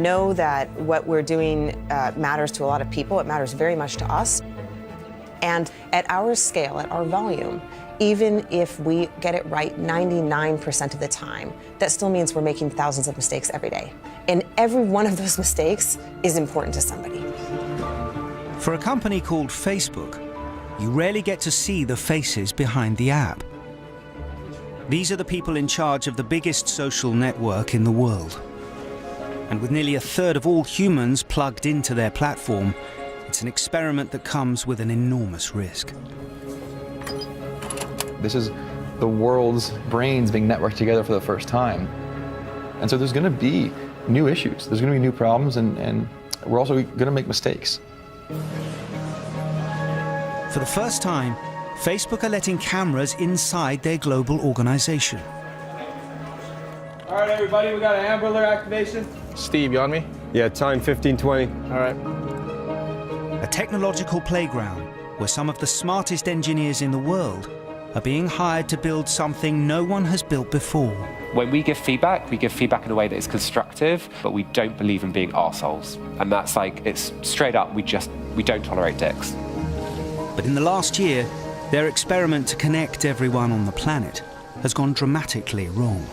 know that what we're doing matters to a lot of people. It matters very much to us. And at our scale, at our volume, even if we get it right 99% of the time, that still means we're making thousands of mistakes every day. And every one of those mistakes is important to somebody. For a company called Facebook, you rarely get to see the faces behind the app. These are the people in charge of the biggest social network in the world. And with nearly a third of all humans plugged into their platform, it's an experiment that comes with an enormous risk. This is the world's brains being networked together for the first time. And so there's going to be new issues. There's going to be new problems, and we're also going to make mistakes. For the first time, Facebook are letting cameras inside their global organization. All right, everybody, we got an Amber Alert activation. Steve, you on me? Yeah, time 15:20. All right. A technological playground where some of the smartest engineers in the world are being hired to build something no one has built before. When we give feedback in a way that is constructive, but we don't believe in being arseholes. And that's like, it's straight up, we don't tolerate dicks. But in the last year, their experiment to connect everyone on the planet has gone dramatically wrong.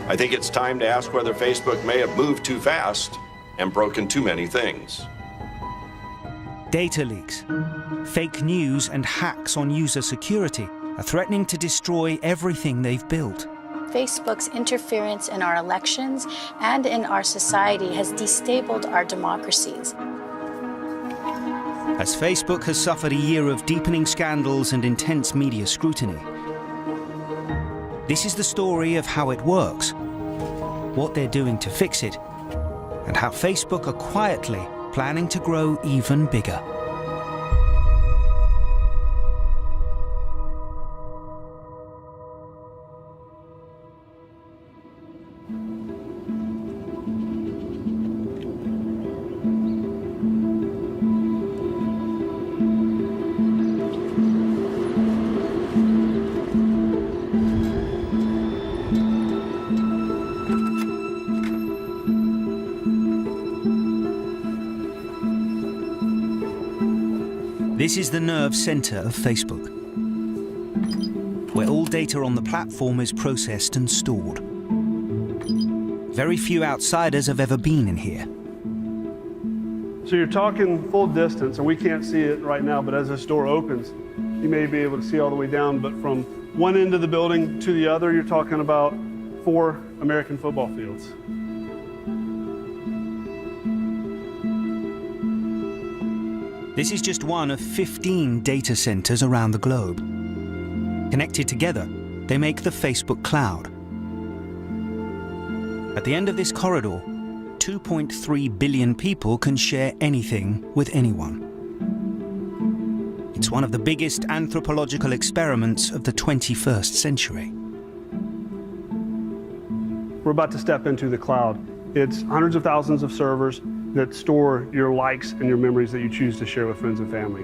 I think it's time to ask whether Facebook may have moved too fast and broken too many things. Data leaks, fake news and hacks on user security are threatening to destroy everything they've built. Facebook's interference in our elections and in our society has destabilized our democracies. As Facebook has suffered a year of deepening scandals and intense media scrutiny, this is the story of how it works, what they're doing to fix it, and how Facebook are quietly planning to grow even bigger. This is the nerve center of Facebook, where all data on the platform is processed and stored. Very few outsiders have ever been in here. So you're talking full distance, and we can't see it right now, but as this door opens, you may be able to see all the way down, but from one end of the building to the other, you're talking about 4 American football fields. This is just one of 15 data centers around the globe. Connected together, they make the Facebook cloud. At the end of this corridor, 2.3 billion people can share anything with anyone. It's one of the biggest anthropological experiments of the 21st century. We're about to step into the cloud. It's hundreds of thousands of servers that store your likes and your memories that you choose to share with friends and family.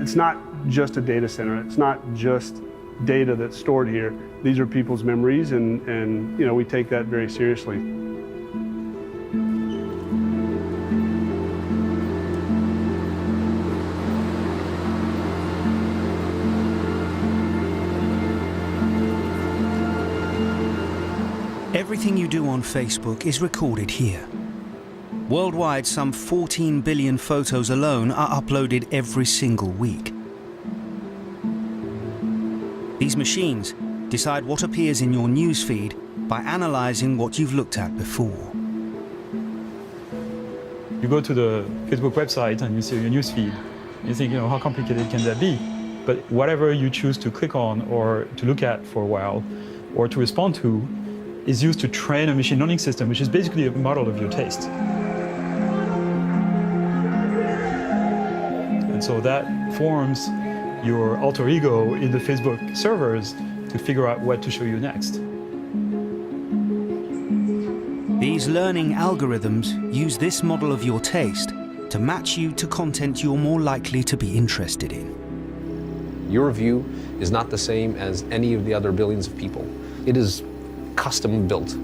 It's not just a data center. It's not just data that's stored here. These are people's memories, and you know, we take that very seriously. Everything you do on Facebook is recorded here. Worldwide, some 14 billion photos alone are uploaded every single week. These machines decide what appears in your newsfeed by analyzing what you've looked at before. You go to the Facebook website and you see your newsfeed. You think, you know, how complicated can that be? But whatever you choose to click on or to look at for a while or to respond to is used to train a machine learning system, which is basically a model of your taste. And so that forms your alter ego in the Facebook servers to figure out what to show you next. These learning algorithms use this model of your taste to match you to content you're more likely to be interested in. Your view is not the same as any of the other billions of people. It is custom built.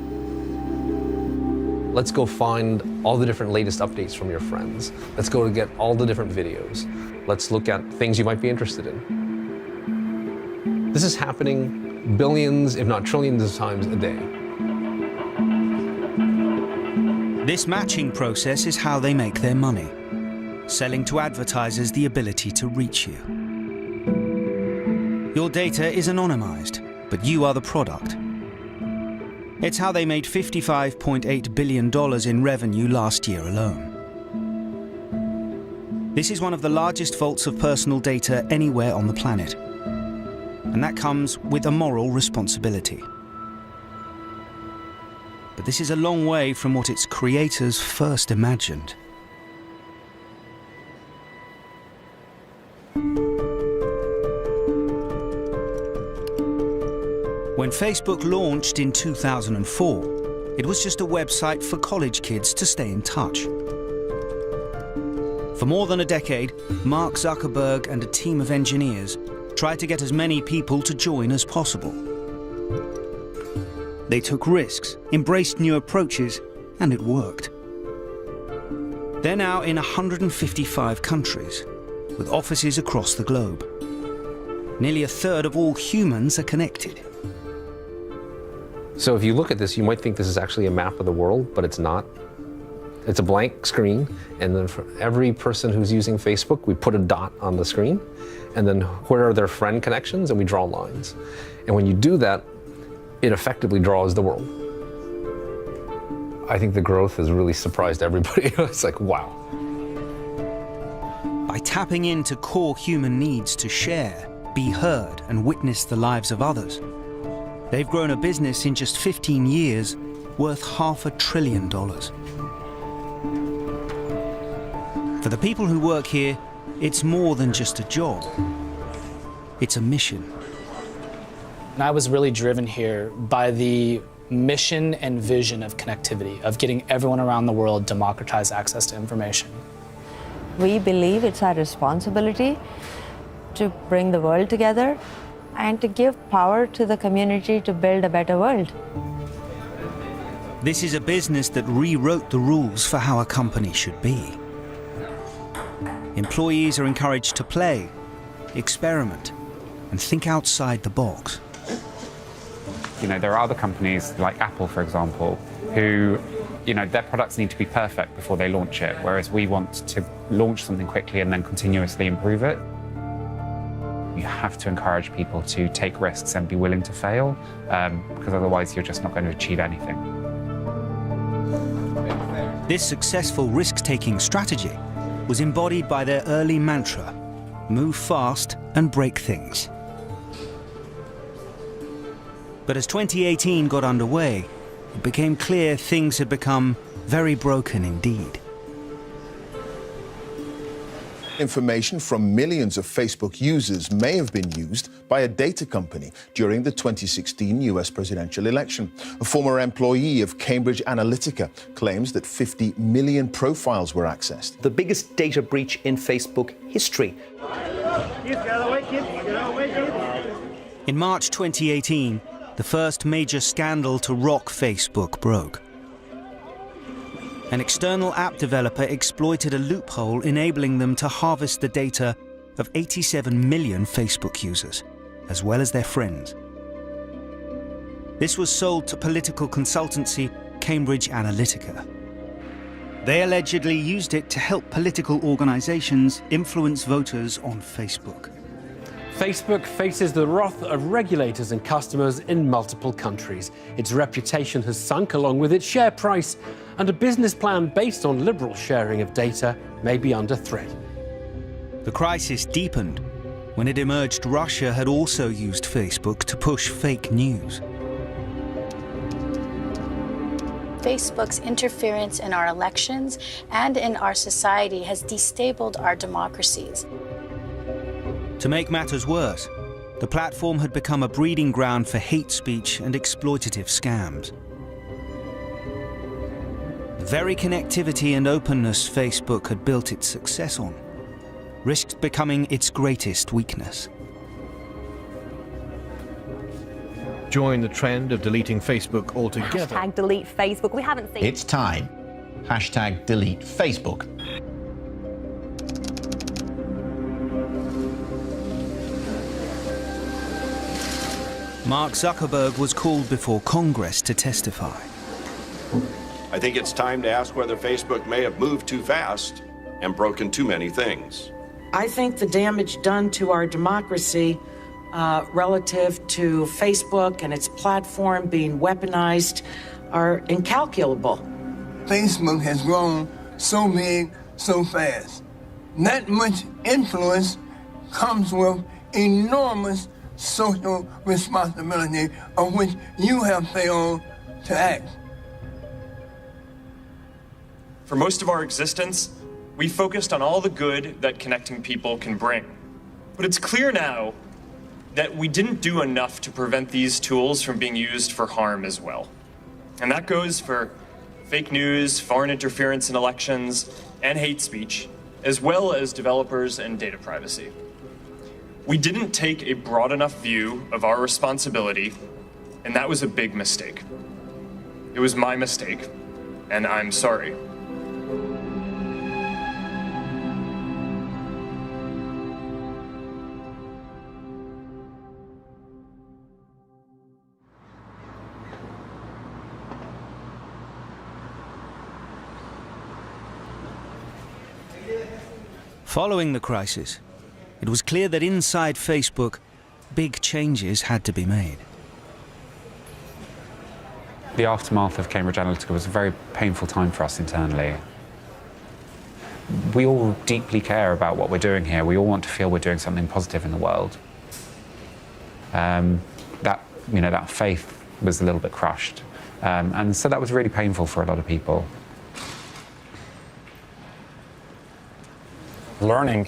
Let's go find all the different latest updates from your friends. Let's go to get all the different videos. Let's look at things you might be interested in. This is happening billions, if not trillions of times a day. This matching process is how they make their money, selling to advertisers the ability to reach you. Your data is anonymized, but you are the product. It's how they made $55.8 billion in revenue last year alone. This is one of the largest vaults of personal data anywhere on the planet. And that comes with a moral responsibility. But this is a long way from what its creators first imagined. When Facebook launched in 2004, it was just a website for college kids to stay in touch. For more than a decade, Mark Zuckerberg and a team of engineers tried to get as many people to join as possible. They took risks, embraced new approaches, and it worked. They're now in 155 countries, with offices across the globe. Nearly a third of all humans are connected. So if you look at this, you might think this is actually a map of the world, but it's not. It's a blank screen, and then for every person who's using Facebook, we put a dot on the screen, and then where are their friend connections, and we draw lines. And when you do that, it effectively draws the world. I think the growth has really surprised everybody. It's like, wow. By tapping into core human needs to share, be heard, and witness the lives of others, they've grown a business in just 15 years worth $500 billion. For the people who work here, it's more than just a job. It's a mission. And I was really driven here by the mission and vision of connectivity, of getting everyone around the world democratized access to information. We believe it's our responsibility to bring the world together and to give power to the community to build a better world. This is a business that rewrote the rules for how a company should be. Employees are encouraged to play, experiment, and think outside the box. You know, there are other companies like Apple, for example, who, you know, their products need to be perfect before they launch it, whereas we want to launch something quickly and then continuously improve it. You have to encourage people to take risks and be willing to fail, because otherwise you're just not going to achieve anything. This successful risk-taking strategy was embodied by their early mantra: move fast and break things. But as 2018 got underway, it became clear things had become very broken indeed. Information from millions of Facebook users may have been used by a data company during the 2016 US presidential election. A former employee of Cambridge Analytica claims that 50 million profiles were accessed. The biggest data breach in Facebook history. In March 2018, the first major scandal to rock Facebook broke. An external app developer exploited a loophole enabling them to harvest the data of 87 million Facebook users, as well as their friends. This was sold to political consultancy Cambridge Analytica. They allegedly used it to help political organizations influence voters on Facebook. Facebook faces the wrath of regulators and customers in multiple countries. Its reputation has sunk along with its share price, and a business plan based on liberal sharing of data may be under threat. The crisis deepened when it emerged Russia had also used Facebook to push fake news. Facebook's interference in our elections and in our society has destabilized our democracies. To make matters worse, the platform had become a breeding ground for hate speech and exploitative scams. The very connectivity and openness Facebook had built its success on risked becoming its greatest weakness. join the trend of deleting Facebook altogether. Hashtag delete Facebook. We haven't seen... It's time. Hashtag delete Facebook. Mark Zuckerberg was called before Congress to testify. I think it's time to ask whether Facebook may have moved too fast and broken too many things. I think the damage done to our democracy relative to Facebook and its platform being weaponized are incalculable. Facebook has grown so big, so fast. That much influence comes with enormous social responsibility of which you have failed to act. For most of our existence, we focused on all the good that connecting people can bring. But it's clear now that we didn't do enough to prevent these tools from being used for harm as well. And that goes for fake news, foreign interference in elections, and hate speech, as well as developers and data privacy. We didn't take a broad enough view of our responsibility, and that was a big mistake. It was my mistake, and I'm sorry. Following the crisis, it was clear that inside Facebook, big changes had to be made. The aftermath of Cambridge Analytica was a very painful time for us internally. We all deeply care about what we're doing here. We all want to feel we're doing something positive in the world. That faith was a little bit crushed. And so that was really painful for a lot of people. Learning,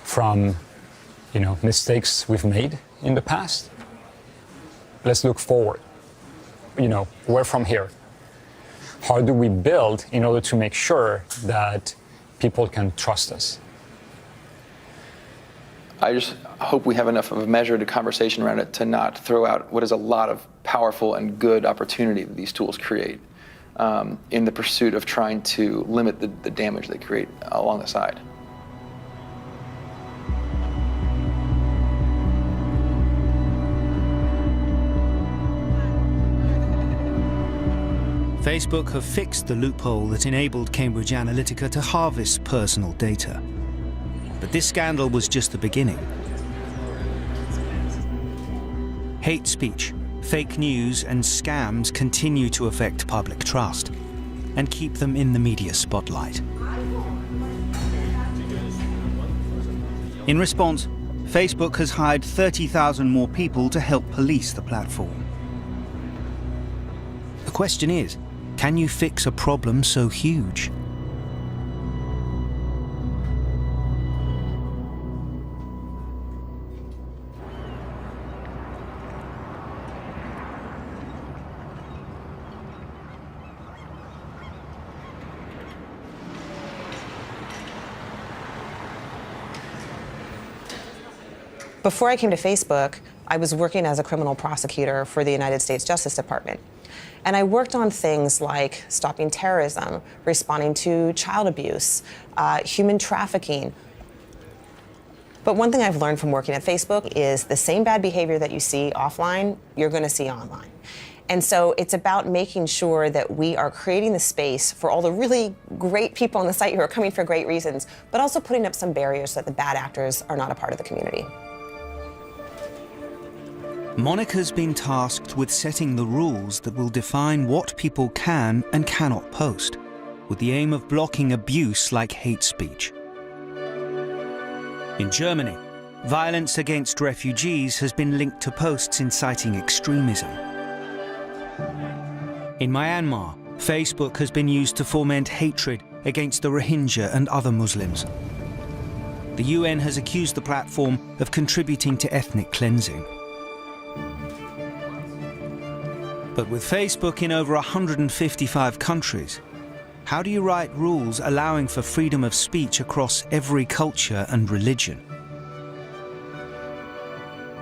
from, mistakes we've made in the past. Let's look forward. Where from here? How do we build in order to make sure that people can trust us? I just hope we have enough of a measured conversation around it to not throw out what is a lot of powerful and good opportunity that these tools create in the pursuit of trying to limit the damage they create along the side. Facebook have fixed the loophole that enabled Cambridge Analytica to harvest personal data. But this scandal was just the beginning. Hate speech, fake news, and scams continue to affect public trust and keep them in the media spotlight. In response, Facebook has hired 30,000 more people to help police the platform. The question is, can you fix a problem so huge? Before I came to Facebook, I was working as a criminal prosecutor for the United States Justice Department. And I worked on things like stopping terrorism, responding to child abuse, human trafficking. But one thing I've learned from working at Facebook is the same bad behavior that you see offline, you're going to see online. And so it's about making sure that we are creating the space for all the really great people on the site who are coming for great reasons, but also putting up some barriers so that the bad actors are not a part of the community. Monica's been tasked with setting the rules that will define what people can and cannot post, with the aim of blocking abuse like hate speech. In Germany, violence against refugees has been linked to posts inciting extremism. In Myanmar, Facebook has been used to foment hatred against the Rohingya and other Muslims. The UN has accused the platform of contributing to ethnic cleansing. But with Facebook in over 155 countries, how do you write rules allowing for freedom of speech across every culture and religion?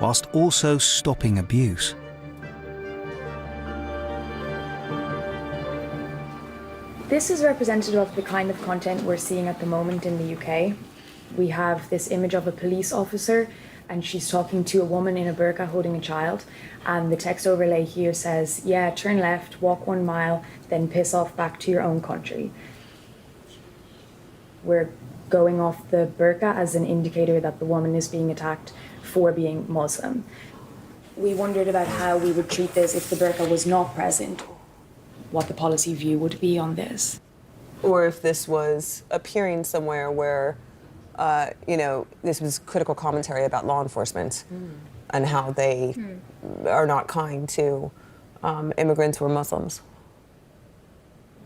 whilst also stopping abuse. This is representative of the kind of content we're seeing at the moment in the UK. We have this image of a police officer, and she's talking to a woman in a burqa holding a child, and the text overlay here says, yeah, turn left, walk 1 mile, then piss off back to your own country. We're going off the burqa as an indicator that the woman is being attacked for being Muslim. We wondered about how we would treat this if the burqa was not present, what the policy view would be on this. Or if this was appearing somewhere where, this was critical commentary about law enforcement and how they are not kind to immigrants who are Muslims.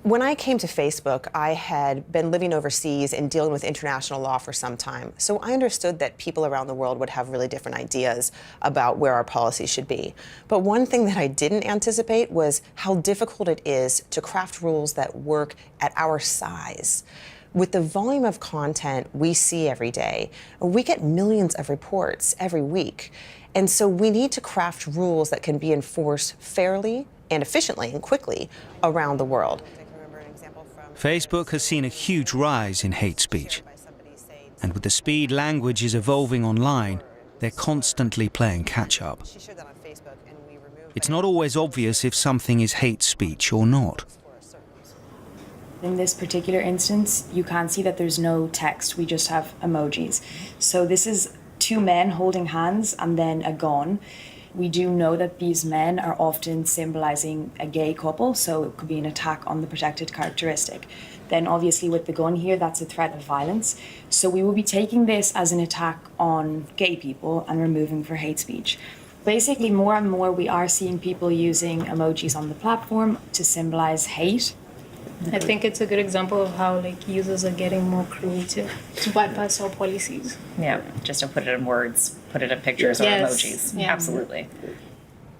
When I came to Facebook, I had been living overseas and dealing with international law for some time. So I understood that people around the world would have really different ideas about where our policies should be. But one thing that I didn't anticipate was how difficult it is to craft rules that work at our size. With the volume of content we see every day, we get millions of reports every week. And so we need to craft rules that can be enforced fairly and efficiently and quickly around the world. Facebook has seen a huge rise in hate speech. And with the speed language is evolving online, they're constantly playing catch-up. It's not always obvious if something is hate speech or not. In this particular instance, you can see that there's no text, we just have emojis. So this is 2 men holding hands and then a gun. We do know that these men are often symbolizing a gay couple, so it could be an attack on the protected characteristic. Then obviously with the gun here, that's a threat of violence. So we will be taking this as an attack on gay people and removing for hate speech. Basically, more and more we are seeing people using emojis on the platform to symbolize hate. I think it's a good example of how users are getting more creative to bypass our policies. Yeah, just to put it in words, put it in pictures or emojis. Yeah. Absolutely.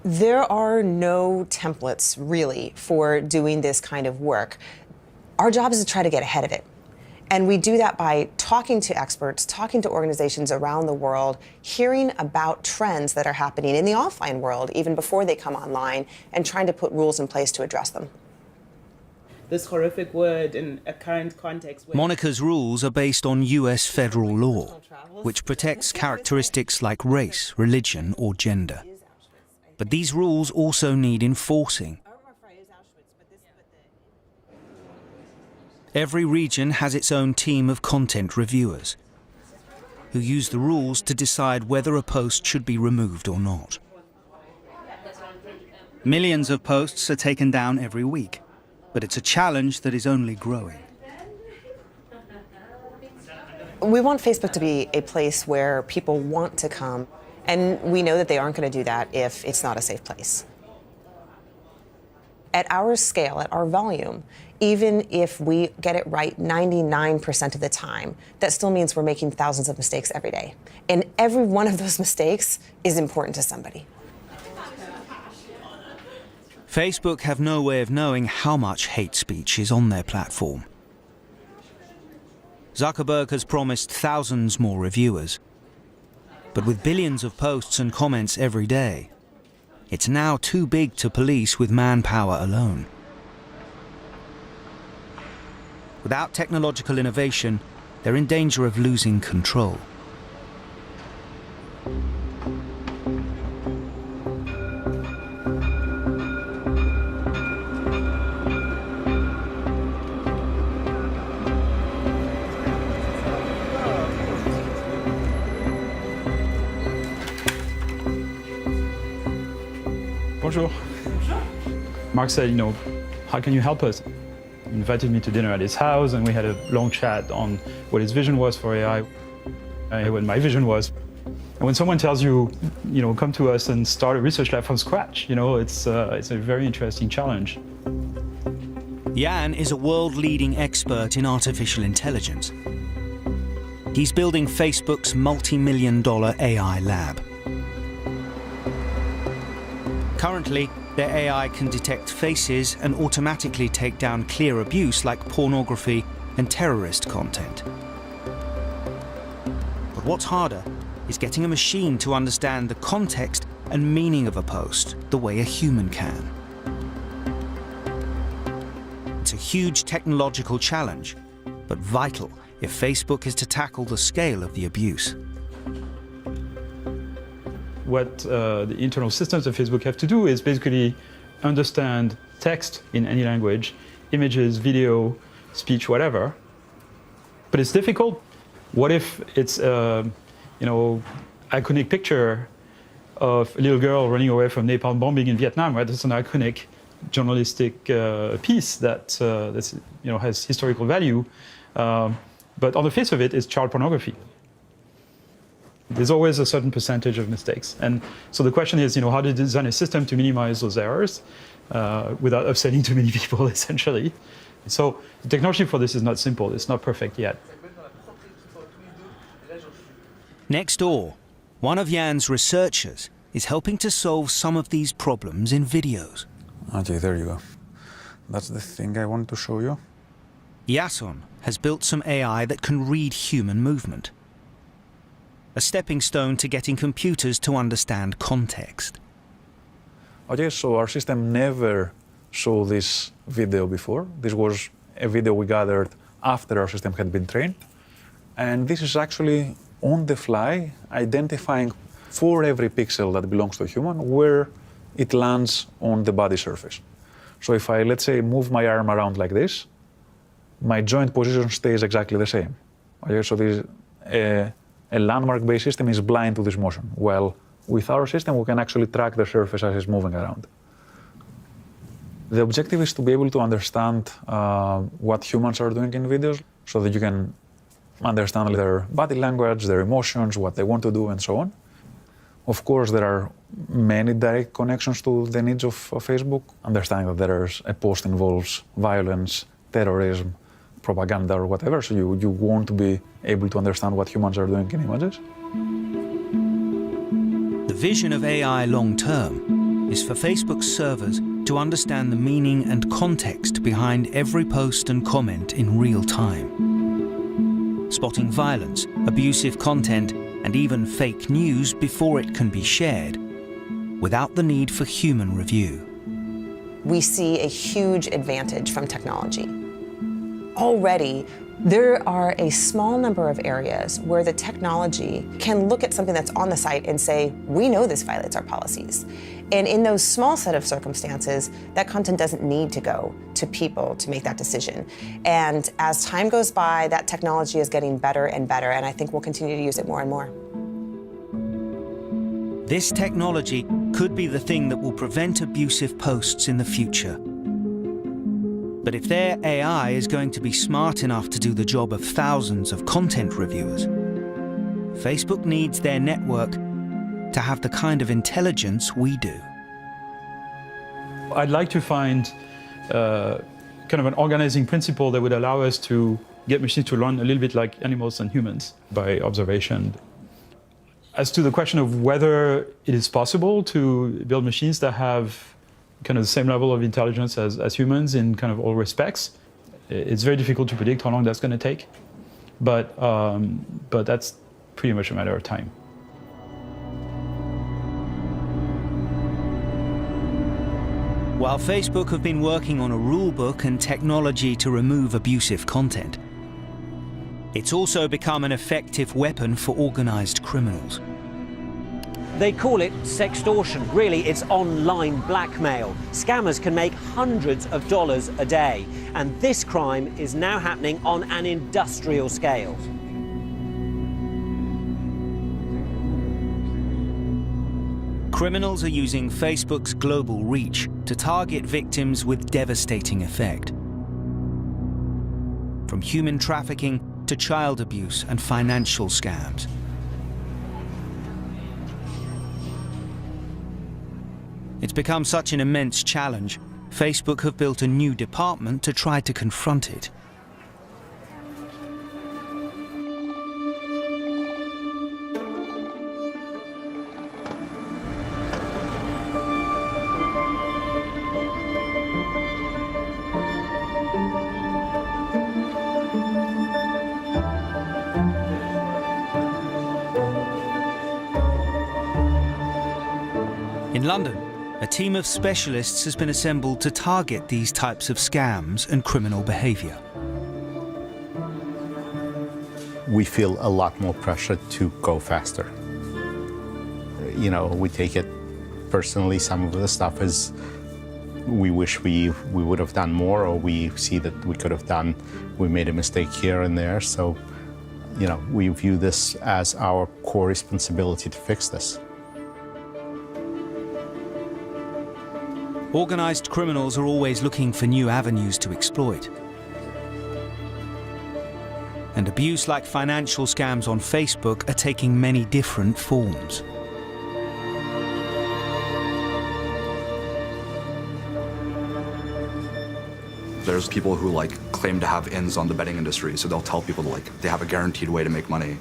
There are no templates really for doing this kind of work. Our job is to try to get ahead of it. And we do that by talking to experts, talking to organizations around the world, hearing about trends that are happening in the offline world, even before they come online, and trying to put rules in place to address them. This horrific word in a current context. Monica's rules are based on US federal law, which protects characteristics like race, religion, or gender. But these rules also need enforcing. Every region has its own team of content reviewers who use the rules to decide whether a post should be removed or not. Millions of posts are taken down every week, but it's a challenge that is only growing. We want Facebook to be a place where people want to come, and we know that they aren't going to do that if it's not a safe place. At our scale, at our volume, even if we get it right 99% of the time, that still means we're making thousands of mistakes every day. And every one of those mistakes is important to somebody. Facebook have no way of knowing how much hate speech is on their platform. Zuckerberg has promised thousands more reviewers. But with billions of posts and comments every day, it's now too big to police with manpower alone. Without technological innovation, they're in danger of losing control. Bonjour. Mark said, how can you help us? He invited me to dinner at his house, and we had a long chat on what his vision was for AI, what my vision was. And when someone tells you, come to us and start a research lab from scratch, it's a very interesting challenge. Jan is a world-leading expert in artificial intelligence. He's building Facebook's multi-million-dollar AI lab. Currently, their AI can detect faces and automatically take down clear abuse like pornography and terrorist content. But what's harder is getting a machine to understand the context and meaning of a post the way a human can. It's a huge technological challenge, but vital if Facebook is to tackle the scale of the abuse. What the internal systems of Facebook have to do is basically understand text in any language, images, video, speech, whatever. But it's difficult. What if it's iconic picture of a little girl running away from napalm bombing in Vietnam, right? It's an iconic journalistic piece that has historical value. But on the face of it, it's child pornography. There's always a certain percentage of mistakes. And so the question is, how to design a system to minimize those errors without upsetting too many people, essentially. So the technology for this is not simple. It's not perfect yet. Next door, one of Jan's researchers is helping to solve some of these problems in videos. Okay, there you go. That's the thing I want to show you. Jason has built some AI that can read human movement. A stepping stone to getting computers to understand context. Okay, so our system never saw this video before. This was a video we gathered after our system had been trained. And this is actually on the fly, identifying for every pixel that belongs to a human where it lands on the body surface. So if I, let's say, move my arm around like this, my joint position stays exactly the same. Okay, so this, a landmark-based system is blind to this motion. Well, with our system, we can actually track the surface as it's moving around. The objective is to be able to understand what humans are doing in videos so that you can understand their body language, their emotions, what they want to do, and so on. Of course, there are many direct connections to the needs of Facebook. Understanding that there's a post involves violence, terrorism, propaganda, or whatever, so you want to be able to understand what humans are doing in images. The vision of AI long-term is for Facebook's servers to understand the meaning and context behind every post and comment in real time, spotting violence, abusive content, and even fake news before it can be shared, without the need for human review. We see a huge advantage from technology. Already, there are a small number of areas where the technology can look at something that's on the site and say, we know this violates our policies. And in those small set of circumstances, that content doesn't need to go to people to make that decision. And as time goes by, that technology is getting better and better, and I think we'll continue to use it more and more. This technology could be the thing that will prevent abusive posts in the future. But if their AI is going to be smart enough to do the job of thousands of content reviewers, Facebook needs their network to have the kind of intelligence we do. I'd like to find kind of an organizing principle that would allow us to get machines to learn a little bit like animals and humans by observation. As to the question of whether it is possible to build machines that have kind of the same level of intelligence as humans in kind of all respects, it's very difficult to predict how long that's going to take. But that's pretty much a matter of time. While Facebook have been working on a rule book and technology to remove abusive content, it's also become an effective weapon for organized criminals. They call it sextortion. Really, it's online blackmail. Scammers can make hundreds of dollars a day. And this crime is now happening on an industrial scale. Criminals are using Facebook's global reach to target victims with devastating effect. From human trafficking to child abuse and financial scams. It's become such an immense challenge, Facebook have built a new department to try to confront it. In London, a team of specialists has been assembled to target these types of scams and criminal behaviour. We feel a lot more pressure to go faster. You know, we take it personally. Some of the stuff is we wish we would have done more, or we see that we made a mistake here and there. So, you know, we view this as our core responsibility to fix this. Organised criminals are always looking for new avenues to exploit. And abuse like financial scams on Facebook are taking many different forms. There's people who claim to have ins on the betting industry, so they'll tell people they have a guaranteed way to make money.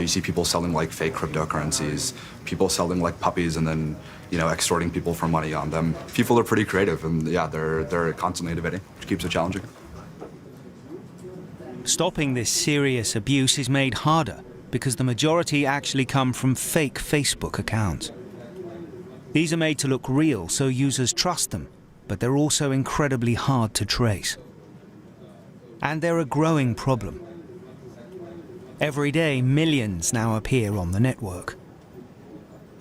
You see people selling fake cryptocurrencies, people selling puppies and then extorting people for money on them. People are pretty creative, and yeah, they're constantly innovating, which keeps it challenging. Stopping this serious abuse is made harder because the majority actually come from fake Facebook accounts. These are made to look real, so users trust them, but they're also incredibly hard to trace. And they're a growing problem. Every day, millions now appear on the network.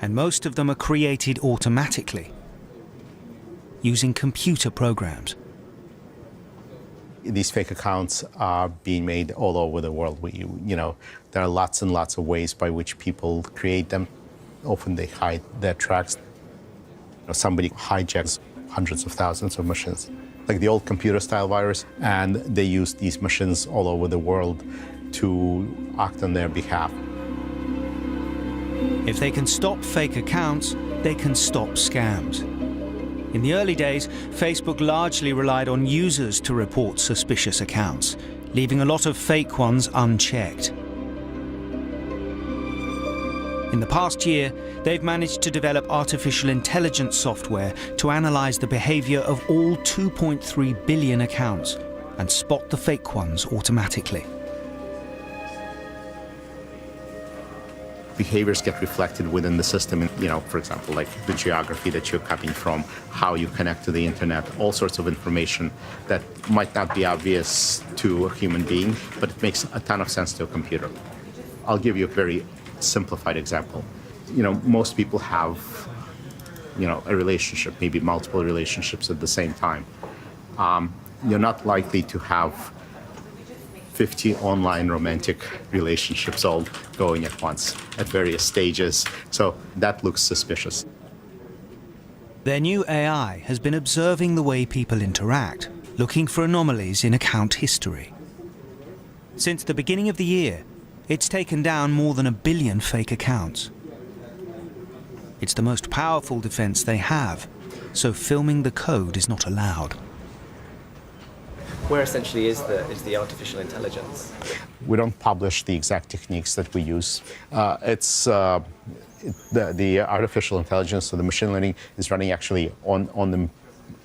And most of them are created automatically, using computer programs. These fake accounts are being made all over the world. There are lots and lots of ways by which people create them. Often they hide their tracks. Somebody hijacks hundreds of thousands of machines, like the old computer-style virus, and they use these machines all over the world to act on their behalf. If they can stop fake accounts, they can stop scams. In the early days, Facebook largely relied on users to report suspicious accounts, leaving a lot of fake ones unchecked. In the past year, they've managed to develop artificial intelligence software to analyze the behavior of all 2.3 billion accounts and spot the fake ones automatically. Behaviors get reflected within the system, for example, like the geography that you're coming from, how you connect to the internet, all sorts of information that might not be obvious to a human being, but it makes a ton of sense to a computer. I'll give you a very simplified example. Most people have, a relationship, maybe multiple relationships at the same time. You're not likely to have 50 online romantic relationships all going at once at various stages. So that looks suspicious. Their new AI has been observing the way people interact, looking for anomalies in account history. Since the beginning of the year, it's taken down more than 1 billion fake accounts. It's the most powerful defense they have, so filming the code is not allowed. Where essentially is the artificial intelligence? We don't publish the exact techniques that we use. The artificial intelligence, so the machine learning, is running actually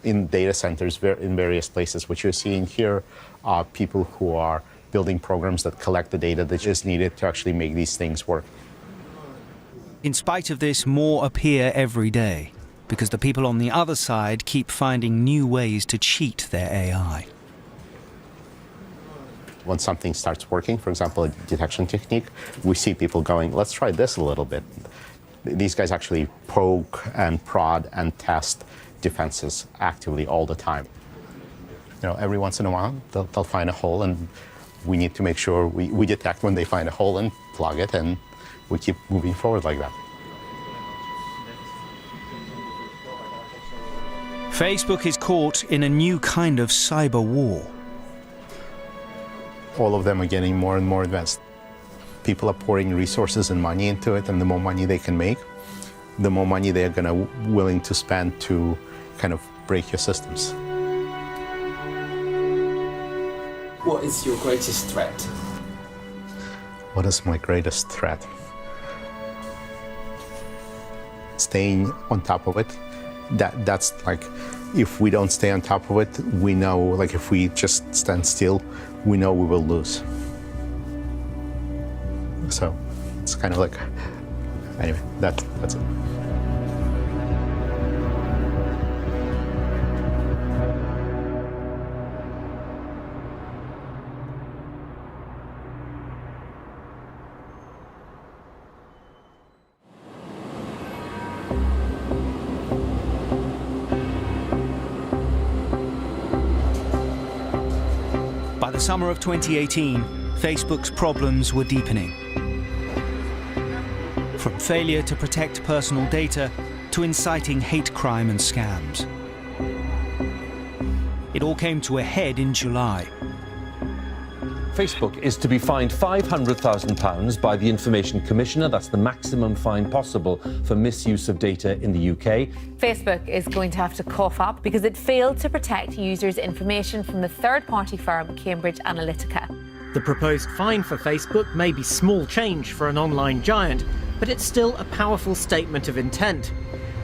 in data centers in various places. What you're seeing here are people who are building programs that collect the data that is needed to actually make these things work. In spite of this, more appear every day, because the people on the other side keep finding new ways to cheat their AI. When something starts working, for example, a detection technique, we see people going, let's try this a little bit. These guys actually poke and prod and test defenses actively all the time. Every once in a while, they'll find a hole, and we need to make sure we detect when they find a hole and plug it, and we keep moving forward like that. Facebook is caught in a new kind of cyber war. All of them are getting more and more advanced. People are pouring resources and money into it, and the more money they can make, the more money they're willing to spend to kind of break your systems. What is your greatest threat? What is my greatest threat? Staying on top of it. That's like, if we don't stay on top of it, we know, like if we just stand still, we know we will lose. So it's kind of like, anyway, that's it. the summer of 2018, Facebook's problems were deepening. From failure to protect personal data to inciting hate crime and scams. It all came to a head in July. Facebook is to be fined £500,000 by the Information Commissioner. That's the maximum fine possible for misuse of data in the UK. Facebook is going to have to cough up because it failed to protect users' information from the third-party firm Cambridge Analytica. The proposed fine for Facebook may be small change for an online giant, but it's still a powerful statement of intent.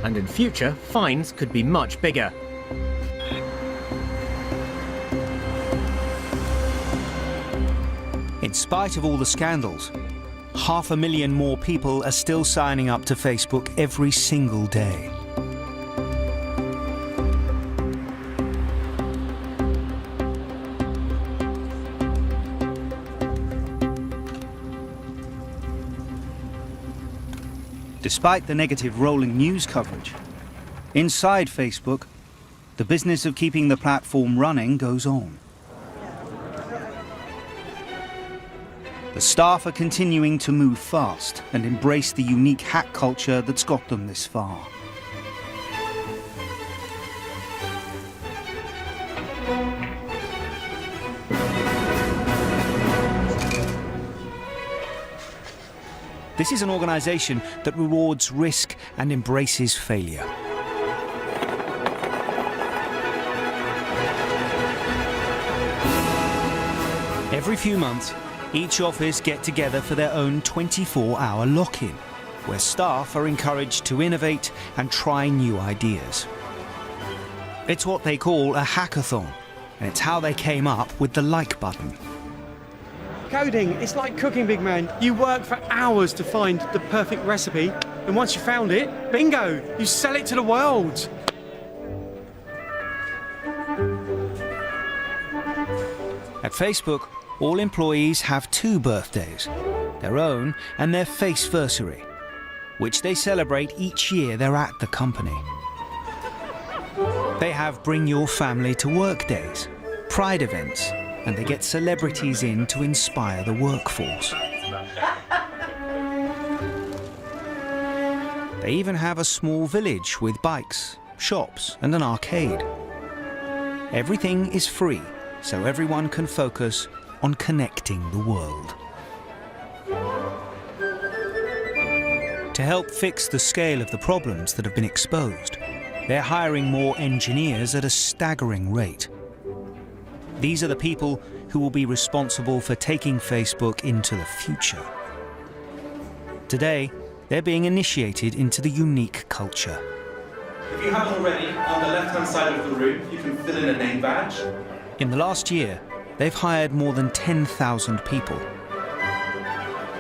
And in future, fines could be much bigger. In spite of all the scandals, 500,000 more people are still signing up to Facebook every single day. Despite the negative rolling news coverage, inside Facebook, the business of keeping the platform running goes on. The staff are continuing to move fast and embrace the unique hack culture that's got them this far. This is an organization that rewards risk and embraces failure. Every few months, each office get together for their own 24-hour lock-in, where staff are encouraged to innovate and try new ideas. It's what they call a hackathon, and it's how they came up with the like button. Coding, it's like cooking, big man. You work for hours to find the perfect recipe, and once you found it, bingo, you sell it to the world. At Facebook, all employees have 2 birthdays, their own and their Faceversary, which they celebrate each year they're at the company. They have Bring Your Family to Work days, Pride events, and they get celebrities in to inspire the workforce. They even have a small village with bikes, shops, and an arcade. Everything is free, so everyone can focus on connecting the world. To help fix the scale of the problems that have been exposed, they're hiring more engineers at a staggering rate. These are the people who will be responsible for taking Facebook into the future. Today, they're being initiated into the unique culture. If you haven't already, on the left-hand side of the room, you can fill in a name badge. In the last year, they've hired more than 10,000 people.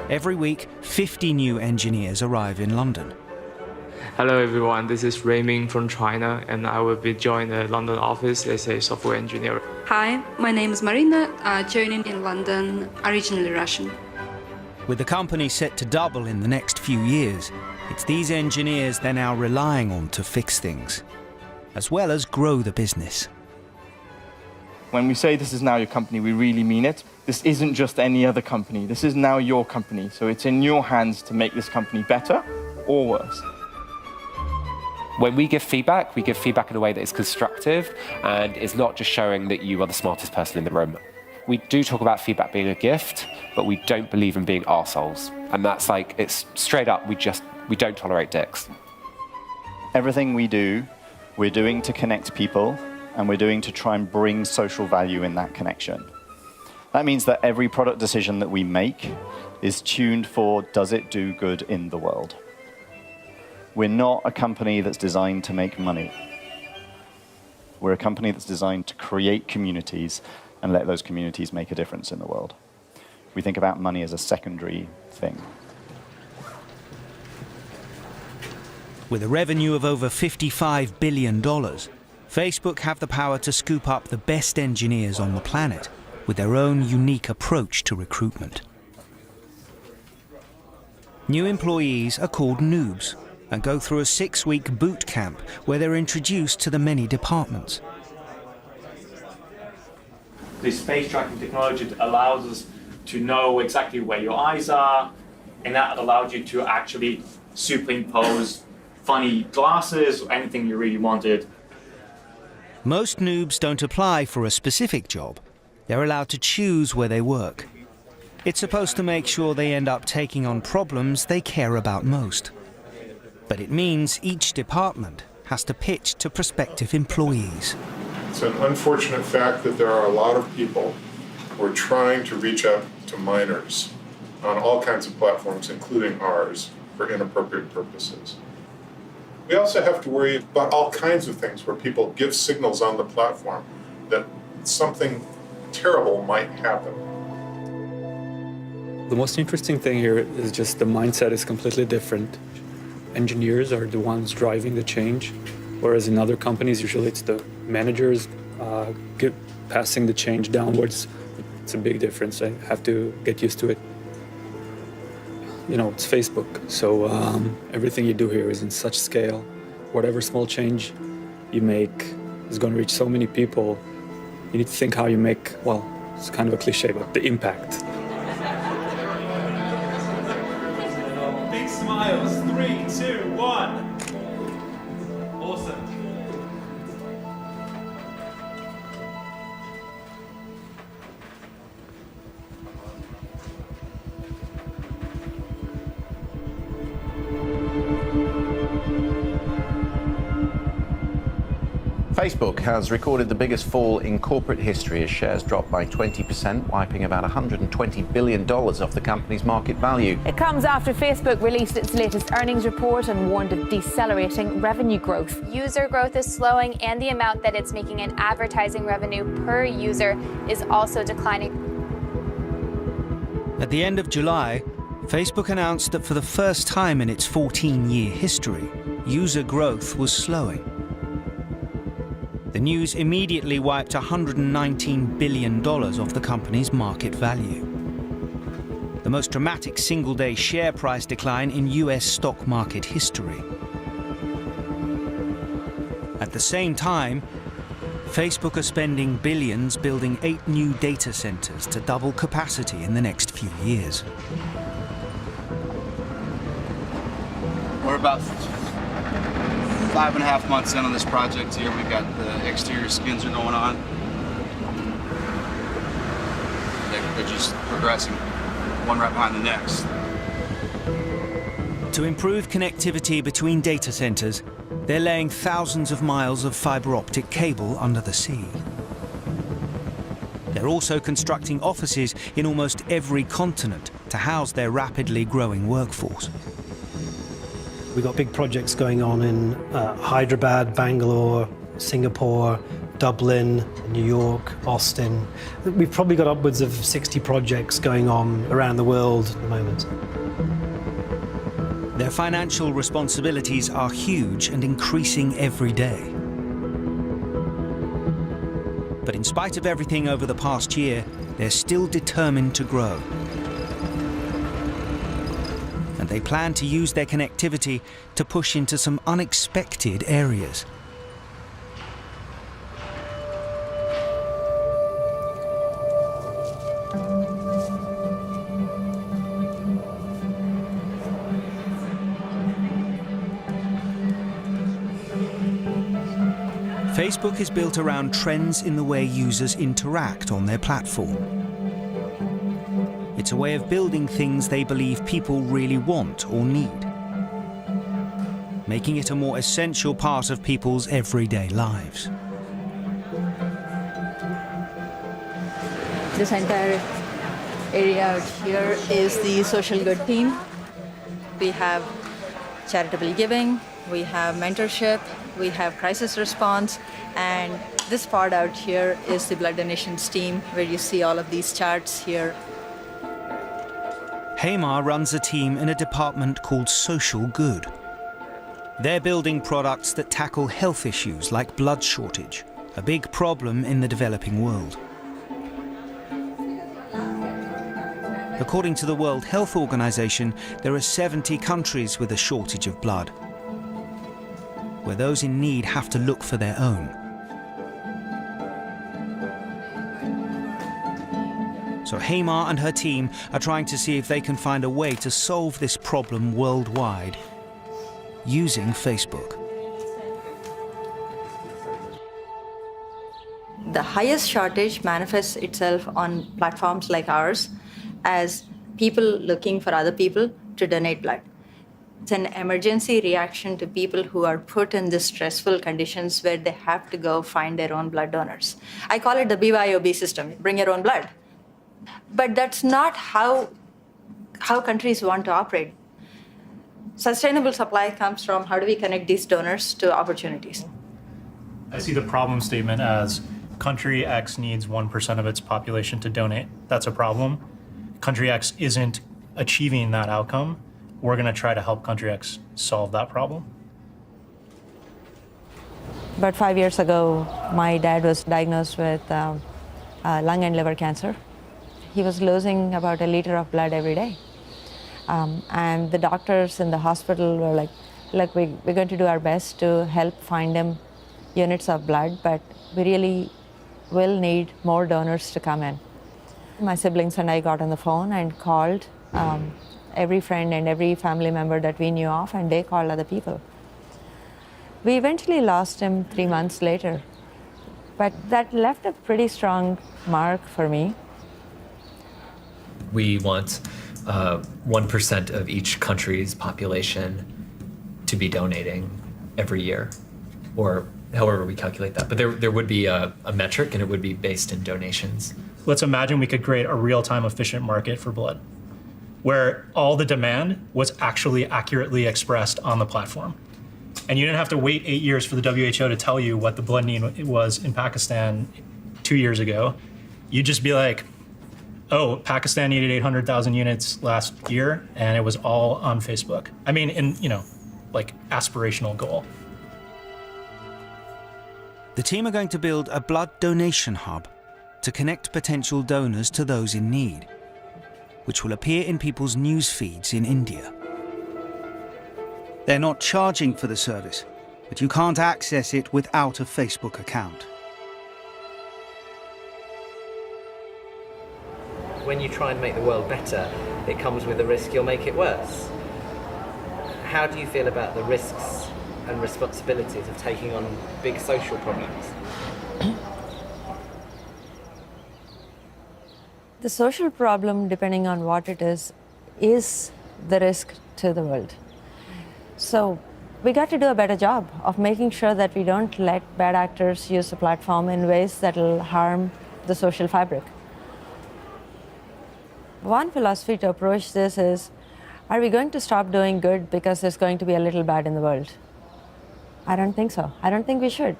Every week, 50 new engineers arrive in London. Hello everyone, this is Rayming from China, and I will be joining the London office as a software engineer. Hi, my name is Marina, joining in London, originally Russian. With the company set to double in the next few years, it's these engineers they're now relying on to fix things, as well as grow the business. When we say this is now your company, we really mean it. This isn't just any other company. This is now your company. So it's in your hands to make this company better or worse. When we give feedback in a way that is constructive and is not just showing that you are the smartest person in the room. We do talk about feedback being a gift, but we don't believe in being arseholes. And that's like, it's straight up, we don't tolerate dicks. Everything we do, we're doing to connect people, and we're doing to try and bring social value in that connection. That means that every product decision that we make is tuned for, does it do good in the world? We're not a company that's designed to make money. We're a company that's designed to create communities and let those communities make a difference in the world. We think about money as a secondary thing. With a revenue of over $55 billion, Facebook have the power to scoop up the best engineers on the planet with their own unique approach to recruitment. New employees are called noobs and go through a 6-week boot camp where they're introduced to the many departments. this face tracking technology that allows us to know exactly where your eyes are, and that allowed you to actually superimpose funny glasses or anything you really wanted. Most noobs don't apply for a specific job. They're allowed to choose where they work. It's supposed to make sure they end up taking on problems they care about most. But it means each department has to pitch to prospective employees. It's an unfortunate fact that there are a lot of people who are trying to reach out to minors on all kinds of platforms, including ours, for inappropriate purposes. We also have to worry about all kinds of things where people give signals on the platform that something terrible might happen. The most interesting thing here is just the mindset is completely different. Engineers are the ones driving the change, whereas in other companies, usually it's the managers passing the change downwards. It's a big difference. I have to get used to it. You know, it's Facebook, so everything you do here is in such scale. Whatever small change you make is going to reach so many people. You need to think how you make, well, it's kind of a cliche, but the impact. Big smiles, 3, 2, 1. Awesome. Facebook has recorded the biggest fall in corporate history as shares dropped by 20%, wiping about $120 billion off the company's market value. It comes after Facebook released its latest earnings report and warned of decelerating revenue growth. User growth is slowing, and the amount that it's making in advertising revenue per user is also declining. At the end of July, Facebook announced that for the first time in its 14-year history, user growth was slowing. The news immediately wiped $119 billion off the company's market value. The most dramatic single-day share price decline in US stock market history. At the same time, Facebook are spending billions building 8 new data centers to double capacity in the next few years. We're about 5.5 months in on this project here. We've got the exterior skins are going on. They're just progressing one right behind the next. To improve connectivity between data centers, they're laying thousands of miles of fiber optic cable under the sea. They're also constructing offices in almost every continent to house their rapidly growing workforce. We've got big projects going on in Hyderabad, Bangalore, Singapore, Dublin, New York, Austin. We've probably got upwards of 60 projects going on around the world at the moment. Their financial responsibilities are huge and increasing every day. But in spite of everything over the past year, they're still determined to grow. And they plan to use their connectivity to push into some unexpected areas. Facebook is built around trends in the way users interact on their platform. It's a way of building things they believe people really want or need, making it a more essential part of people's everyday lives. This entire area out here is the social good team. We have charitable giving, we have mentorship, we have crisis response, and this part out here is the blood donations team, where you see all of these charts here. Hamar runs a team in a department called Social Good. They're building products that tackle health issues like blood shortage, a big problem in the developing world. According to the World Health Organization, there are 70 countries with a shortage of blood, where those in need have to look for their own. So Hamar and her team are trying to see if they can find a way to solve this problem worldwide using Facebook. The highest shortage manifests itself on platforms like ours as people looking for other people to donate blood. It's an emergency reaction to people who are put in these stressful conditions where they have to go find their own blood donors. I call it the BYOB system, bring your own blood. But that's not how countries want to operate. Sustainable supply comes from how do we connect these donors to opportunities. I see the problem statement as country X needs 1% of its population to donate. That's a problem. Country X isn't achieving that outcome. We're going to try to help country X solve that problem. About 5 years ago, my dad was diagnosed with lung and liver cancer. He was losing about a liter of blood every day. And the doctors in the hospital were like, look, we're going to do our best to help find him units of blood, but we really will need more donors to come in. My siblings and I got on the phone and called every friend and every family member that we knew of, and they called other people. We eventually lost him 3 months later, but that left a pretty strong mark for me. We want 1% of each country's population to be donating every year, or however we calculate that. But there would be a metric, and it would be based in donations. Let's imagine we could create a real-time efficient market for blood, where all the demand was actually accurately expressed on the platform. And you didn't have to wait 8 years for the WHO to tell you what the blood need was in Pakistan 2 years ago. You'd just be like, oh, Pakistan needed 800,000 units last year, and it was all on Facebook. I mean, in, like aspirational goal. The team are going to build a blood donation hub to connect potential donors to those in need, which will appear in people's news feeds in India. They're not charging for the service, but you can't access it without a Facebook account. When you try and make the world better, it comes with the risk you'll make it worse. How do you feel about the risks and responsibilities of taking on big social problems? The social problem, depending on what it is the risk to the world. So we got to do a better job of making sure that we don't let bad actors use the platform in ways that will harm the social fabric. One philosophy to approach this is, are we going to stop doing good because there's going to be a little bad in the world? I don't think so. I don't think we should.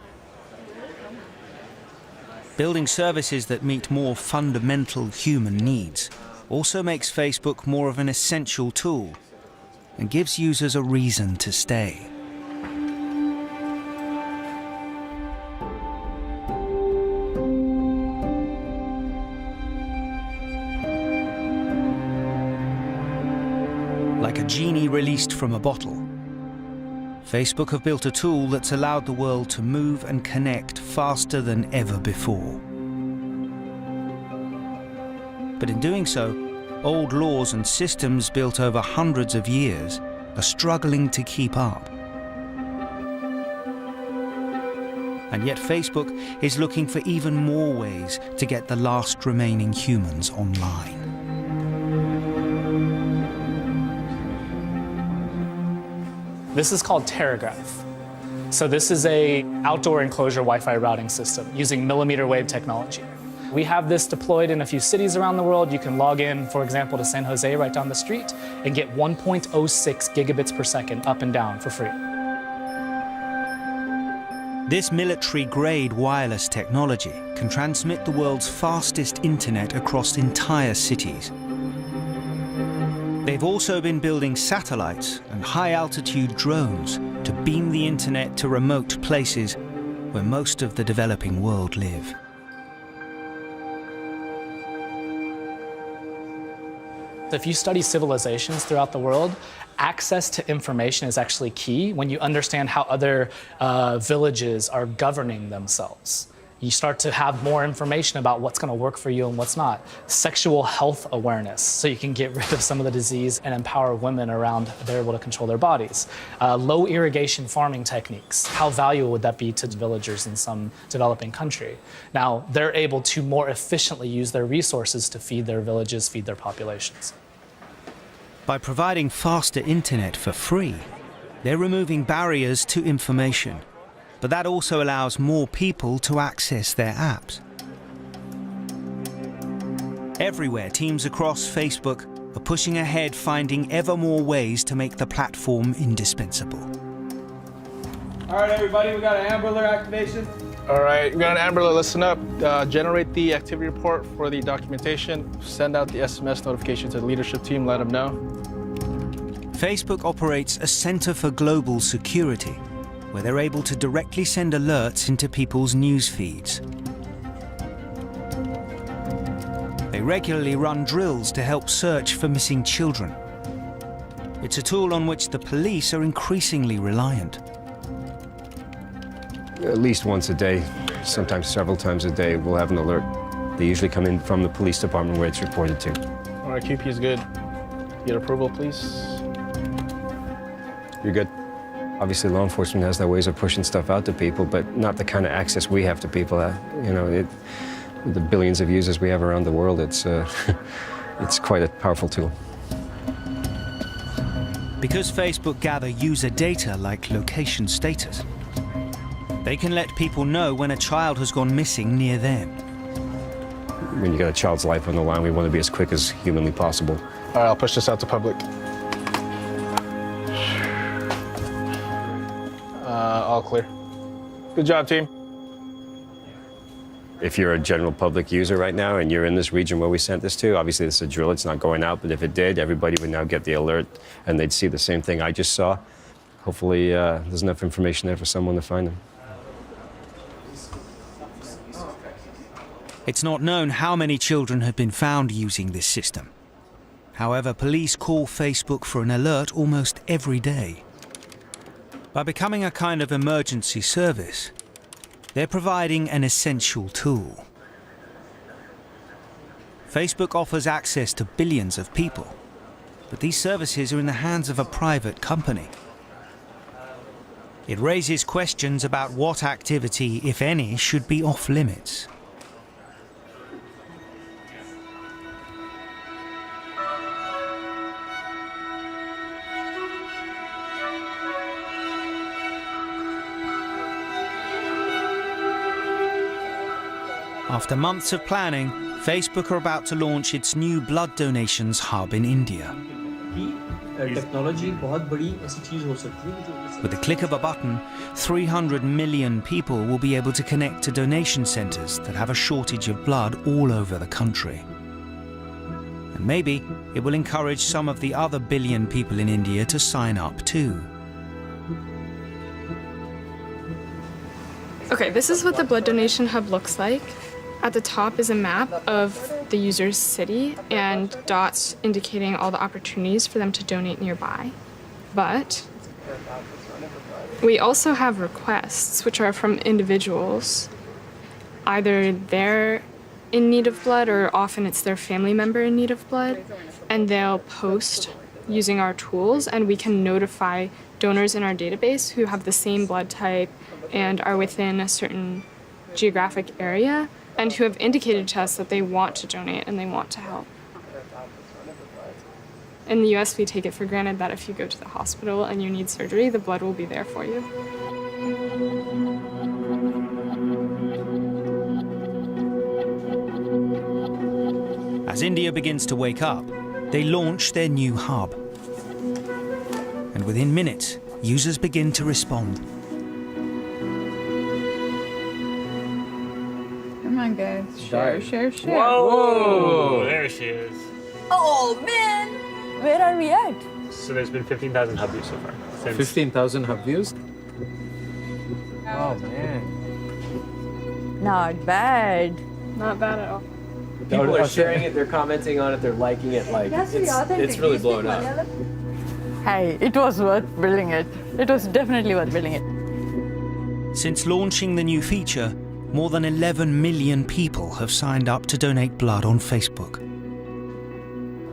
Building services that meet more fundamental human needs also makes Facebook more of an essential tool and gives users a reason to stay. Like a genie released from a bottle, Facebook have built a tool that's allowed the world to move and connect faster than ever before. But in doing so, old laws and systems built over hundreds of years are struggling to keep up. And yet Facebook is looking for even more ways to get the last remaining humans online. This is called Terragraph. So this is an outdoor enclosure Wi-Fi routing system using millimeter wave technology. We have this deployed in a few cities around the world. You can log in, for example, to San Jose right down the street and get 1.06 gigabits per second up and down for free. This military-grade wireless technology can transmit the world's fastest internet across entire cities. They've also been building satellites and high-altitude drones to beam the internet to remote places where most of the developing world live. If you study civilizations throughout the world, access to information is actually key when you understand how other villages are governing themselves. You start to have more information about what's going to work for you and what's not. Sexual health awareness, so you can get rid of some of the disease and empower women around they're able to control their bodies. Low irrigation farming techniques. How valuable would that be to villagers in some developing country? Now, they're able to more efficiently use their resources to feed their villages, feed their populations. By providing faster internet for free, they're removing barriers to information. But that also allows more people to access their apps. Everywhere, teams across Facebook are pushing ahead, finding ever more ways to make the platform indispensable. All right, everybody, we got an Amber Alert activation. All right, we got an Amber Alert. Listen up. Generate the activity report for the documentation. Send out the SMS notification to the leadership team. Let them know. Facebook operates a Center for Global Security, where they're able to directly send alerts into people's news feeds. They regularly run drills to help search for missing children. It's a tool on which the police are increasingly reliant. At least once a day, sometimes several times a day, we'll have an alert. They usually come in from the police department where it's reported to. All right, QP is good. Get approval, please. You're good. Obviously, law enforcement has their ways of pushing stuff out to people, but not the kind of access we have to people. The billions of users we have around the world, it's quite a powerful tool. Because Facebook gather user data like location status, they can let people know when a child has gone missing near them. When you got a child's life on the line, we want to be as quick as humanly possible. All right, I'll push this out to public. All clear. Good job, team. If you're a general public user right now and you're in this region where we sent this to, obviously this is a drill, it's not going out, but if it did, everybody would now get the alert and they'd see the same thing I just saw. Hopefully there's enough information there for someone to find them. It's not known how many children have been found using this system. However, police call Facebook for an alert almost every day. By becoming a kind of emergency service, they're providing an essential tool. Facebook offers access to billions of people, but these services are in the hands of a private company. It raises questions about what activity, if any, should be off limits. After months of planning, Facebook are about to launch its new blood donations hub in India. With the click of a button, 300 million people will be able to connect to donation centers that have a shortage of blood all over the country. And maybe it will encourage some of the other billion people in India to sign up too. Okay, this is what the blood donation hub looks like. At the top is a map of the user's city and dots indicating all the opportunities for them to donate nearby. But we also have requests, which are from individuals. Either they're in need of blood or often it's their family member in need of blood, and they'll post using our tools, and we can notify donors in our database who have the same blood type and are within a certain geographic area and who have indicated to us that they want to donate and they want to help. In the US, we take it for granted that if you go to the hospital and you need surgery, the blood will be there for you. As India begins to wake up, they launch their new hub. And within minutes, users begin to respond. Come on, guys. Share, share, share. Whoa! There she is. Oh, man! Where are we at? So there's been 15,000 hub views so far. 15,000 hub views? Oh, man. Not bad. Not bad at all. People are sharing it, they're commenting on it, they're liking it. Like, it's really blowing up. Hey, it was worth building it. It was definitely worth building it. Since launching the new feature, more than 11 million people have signed up to donate blood on Facebook.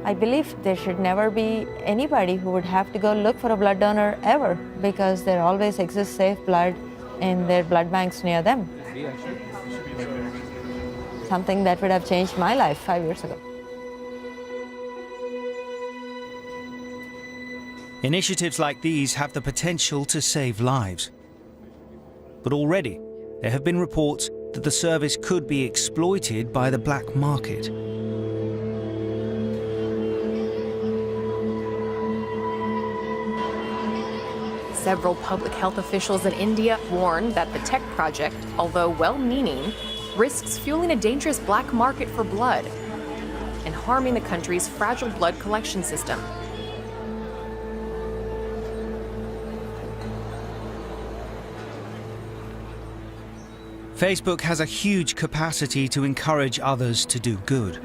I believe there should never be anybody who would have to go look for a blood donor ever, because there always exists safe blood in their blood banks near them. Something that would have changed my life 5 years ago. Initiatives like these have the potential to save lives. But already, there have been reports that the service could be exploited by the black market. Several public health officials in India warn that the tech project, although well-meaning, risks fueling a dangerous black market for blood and harming the country's fragile blood collection system. Facebook has a huge capacity to encourage others to do good.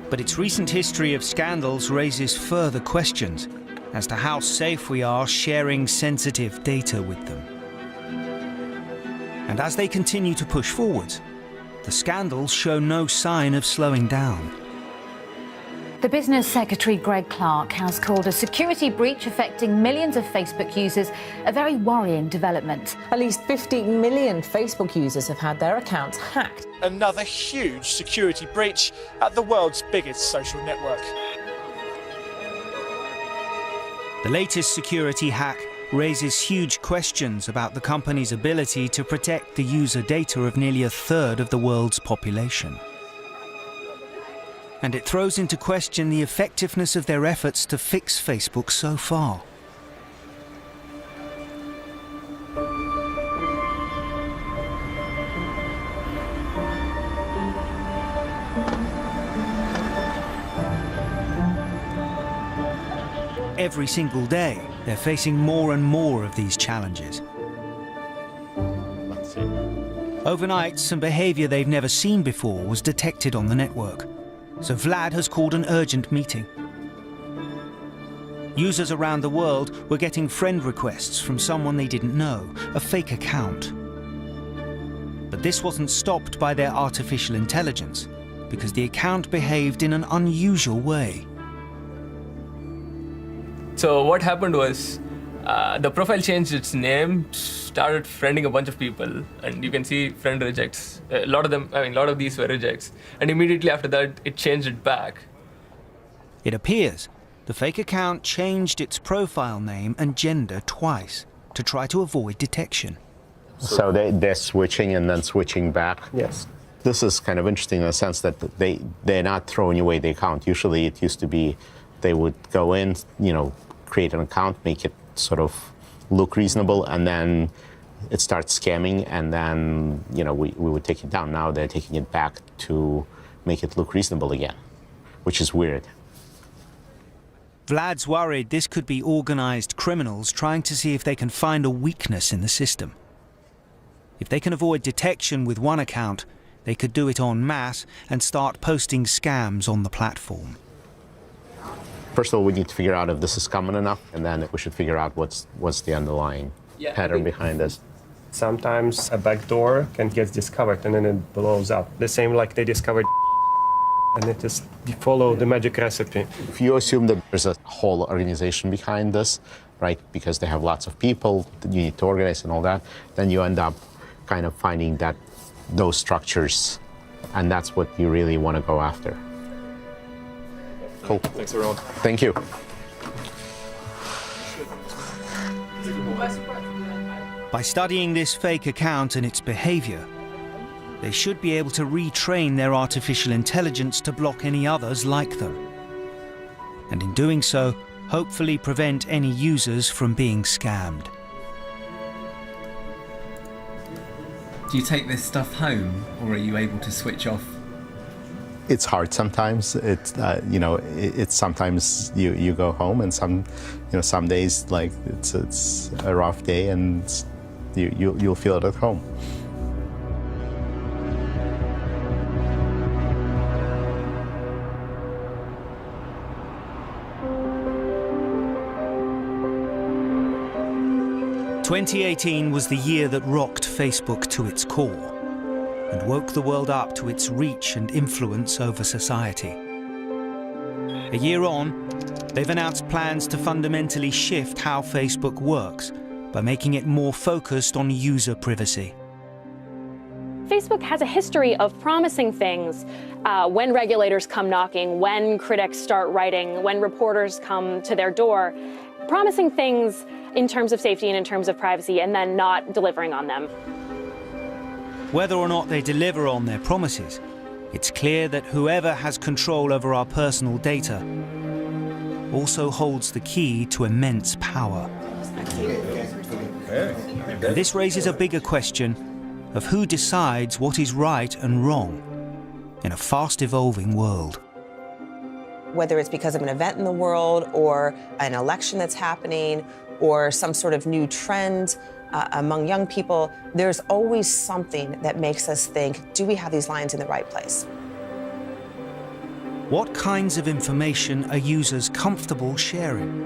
But its recent history of scandals raises further questions as to how safe we are sharing sensitive data with them. And as they continue to push forwards, the scandals show no sign of slowing down. The Business Secretary Greg Clark has called a security breach affecting millions of Facebook users a very worrying development. At least 50 million Facebook users have had their accounts hacked. Another huge security breach at the world's biggest social network. The latest security hack raises huge questions about the company's ability to protect the user data of nearly a third of the world's population. And it throws into question the effectiveness of their efforts to fix Facebook so far. Every single day, they're facing more and more of these challenges. Overnight, some behavior they've never seen before was detected on the network. So Vlad has called an urgent meeting. Users around the world were getting friend requests from someone they didn't know, a fake account. But this wasn't stopped by their artificial intelligence, because the account behaved in an unusual way. So what happened was, the profile changed its name, started friending a bunch of people, and you can see friend rejects. A lot of these were rejects. And immediately after that, it changed it back. It appears the fake account changed its profile name and gender twice to try to avoid detection. So they're switching and then switching back? Yes. This is kind of interesting in the sense that they're not throwing away the account. Usually it used to be they would go in, create an account, make it sort of look reasonable, and then it starts scamming, and then we would take it down. Now they're taking it back to make it look reasonable again, which is weird. Vlad's worried this could be organized criminals trying to see if they can find a weakness in the system. If they can avoid detection with one account, they could do it en masse and start posting scams on the platform. First of all, we need to figure out if this is common enough, and then we should figure out what's the underlying pattern behind this. Sometimes a backdoor can get discovered and then it blows up. The same like they discovered and it just follow the magic recipe. If you assume that there's a whole organization behind this, right, because they have lots of people that you need to organize and all that, then you end up kind of finding those structures, and that's what you really want to go after. Cool. Thanks, everyone. Thank you. By studying this fake account and its behavior, they should be able to retrain their artificial intelligence to block any others like them. And in doing so, hopefully prevent any users from being scammed. Do you take this stuff home, or are you able to switch off? It's hard sometimes. It's sometimes you go home, and some days like it's a rough day, and you'll feel it at home. "2018 was the year that rocked Facebook to its core. and woke the world up to its reach and influence over society. A year on, they've announced plans to fundamentally shift how Facebook works by making it more focused on user privacy. Facebook has a history of promising things when regulators come knocking, when critics start writing, when reporters come to their door, promising things in terms of safety and in terms of privacy, and then not delivering on them. Whether or not they deliver on their promises, it's clear that whoever has control over our personal data also holds the key to immense power. And this raises a bigger question of who decides what is right and wrong in a fast-evolving world. Whether it's because of an event in the world or an election that's happening or some sort of new trend among young people, there's always something that makes us think, do we have these lines in the right place? What kinds of information are users comfortable sharing?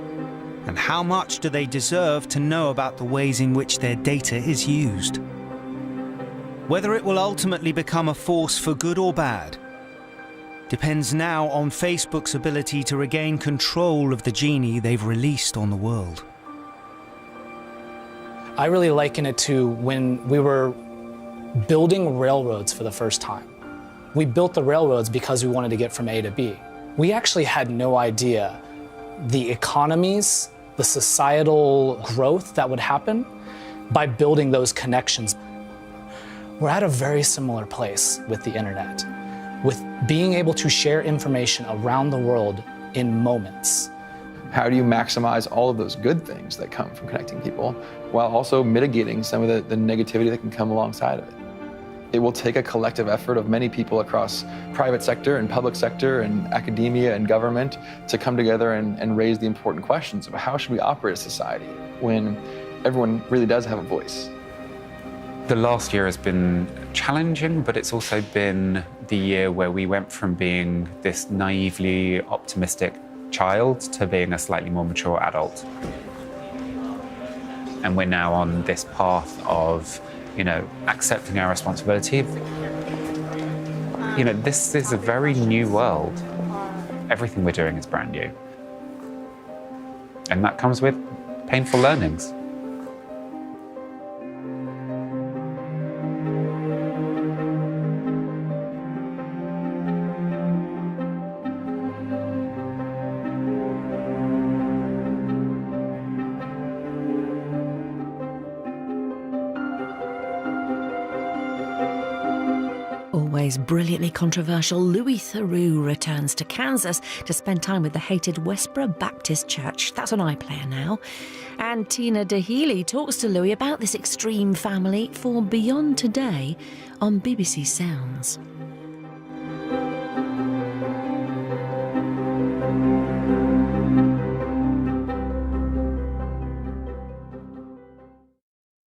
And how much do they deserve to know about the ways in which their data is used? Whether it will ultimately become a force for good or bad depends now on Facebook's ability to regain control of the genie they've released on the world. I really liken it to when we were building railroads for the first time. We built the railroads because we wanted to get from A to B. We actually had no idea the economies, the societal growth that would happen by building those connections. We're at a very similar place with the internet, with being able to share information around the world in moments. How do you maximize all of those good things that come from connecting people while also mitigating some of the negativity that can come alongside of it? It will take a collective effort of many people across private sector and public sector and academia and government to come together and raise the important questions of how should we operate a society when everyone really does have a voice. The last year has been challenging, but it's also been the year where we went from being this naively optimistic child to being a slightly more mature adult. And we're now on this path of, accepting our responsibility. This is a very new world. Everything we're doing is brand new. And that comes with painful learnings. Always brilliantly controversial, Louis Theroux returns to Kansas to spend time with the hated Westboro Baptist Church. That's on iPlayer now. And Tina Dahealy talks to Louis about this extreme family for Beyond Today on BBC Sounds.